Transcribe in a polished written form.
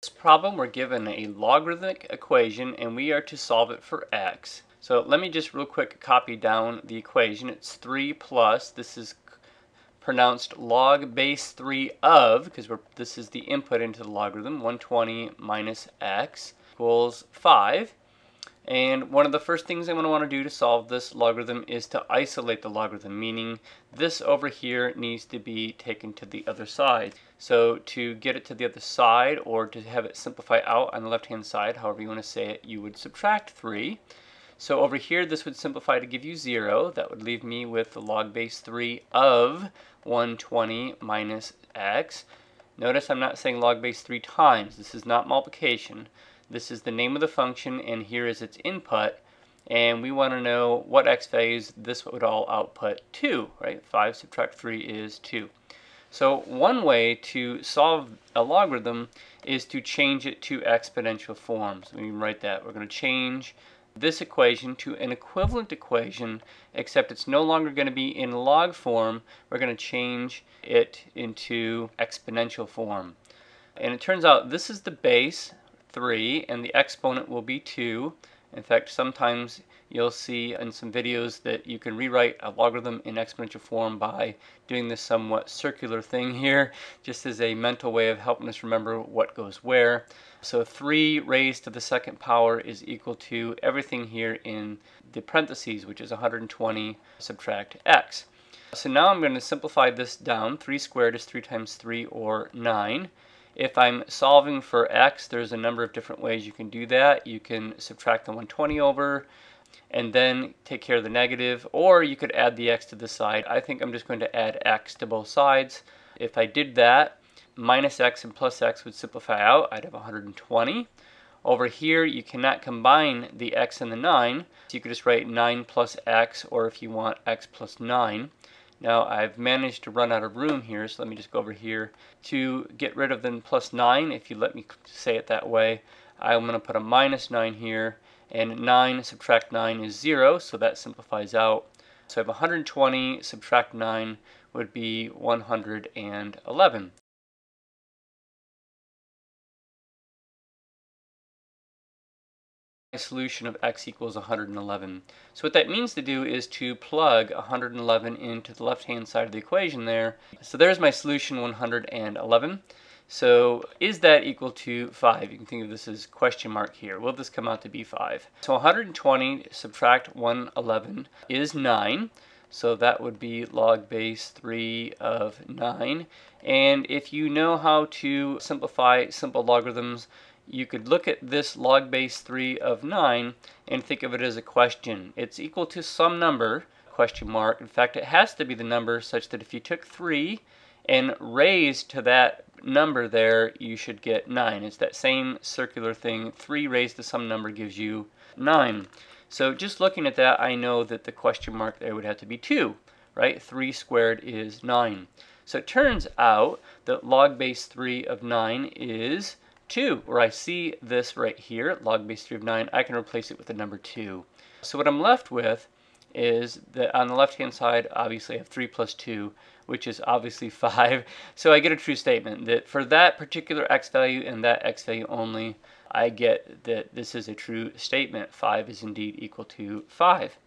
this problem, we're given a logarithmic equation and we are to solve it for x. So let me just real quick copy down the equation. It's 3 plus, this is pronounced log base 3 of, because this is the input into the logarithm, 120 minus x equals 5. And one of the first things I'm going to want to do to solve this logarithm is to isolate the logarithm, meaning this over here needs to be taken to the other side. So to get it to the other side, or to have it simplify out on the left hand side, however you want to say it, you would subtract 3. So over here this would simplify to give you 0. That would leave me with the log base 3 of 120 minus x. Notice I'm not saying log base 3 times. This is not multiplication. This is the name of the function, and here is its input, and we want to know what x values this would all output 2, right? 5 subtract 3 is 2. So one way to solve a logarithm is to change it to exponential form. So we can write that. We're going to change this equation to an equivalent equation, except it's no longer going to be in log form. We're going to change it into exponential form. And it turns out this is the base, 3, and the exponent will be 2. In fact, sometimes you'll see in some videos that you can rewrite a logarithm in exponential form by doing this somewhat circular thing here, just as a mental way of helping us remember what goes where. So 3 raised to the second power is equal to everything here in the parentheses, which is 120 subtract x. So now I'm going to simplify this down. 3 squared is 3 times 3, or 9. If I'm solving for x, there's a number of different ways you can do that. You can subtract the 120 over and then take care of the negative, or you could add the x to the side. I think I'm just going to add x to both sides. If I did that, minus x and plus x would simplify out. I'd have 120. Over here, you cannot combine the x and the 9, so you could just write 9 plus x, or if you want, x plus 9. Now I've managed to run out of room here, so let me just go over here to get rid of the plus 9. If you let me say it that way, I'm going to put a minus 9 here, and 9 subtract 9 is 0, so that simplifies out. So I have 120 subtract 9 would be 111. My solution of x equals 111. So what that means to do is to plug 111 into the left hand side of the equation there. So there's my solution, 111. So is that equal to 5? You can think of this as question mark here. Will this come out to be 5? So 120 subtract 111 is 9. So that would be log base 3 of 9. And if you know how to simplify simple logarithms, you could look at this log base 3 of 9 and think of it as a question. It's equal to some number, question mark. In fact, it has to be the number such that if you took 3 and raised to that number there, you should get 9. It's that same circular thing. 3 raised to some number gives you 9. So just looking at that, I know that the question mark there would have to be 2, right? 3 squared is 9. So it turns out that log base 3 of 9 is 2, where I see this right here, log base 3 of 9, I can replace it with the number 2. So what I'm left with is that on the left hand side, obviously I have 3 plus 2, which is obviously 5. So I get a true statement that for that particular x value and that x value only, I get that this is a true statement. 5 is indeed equal to 5.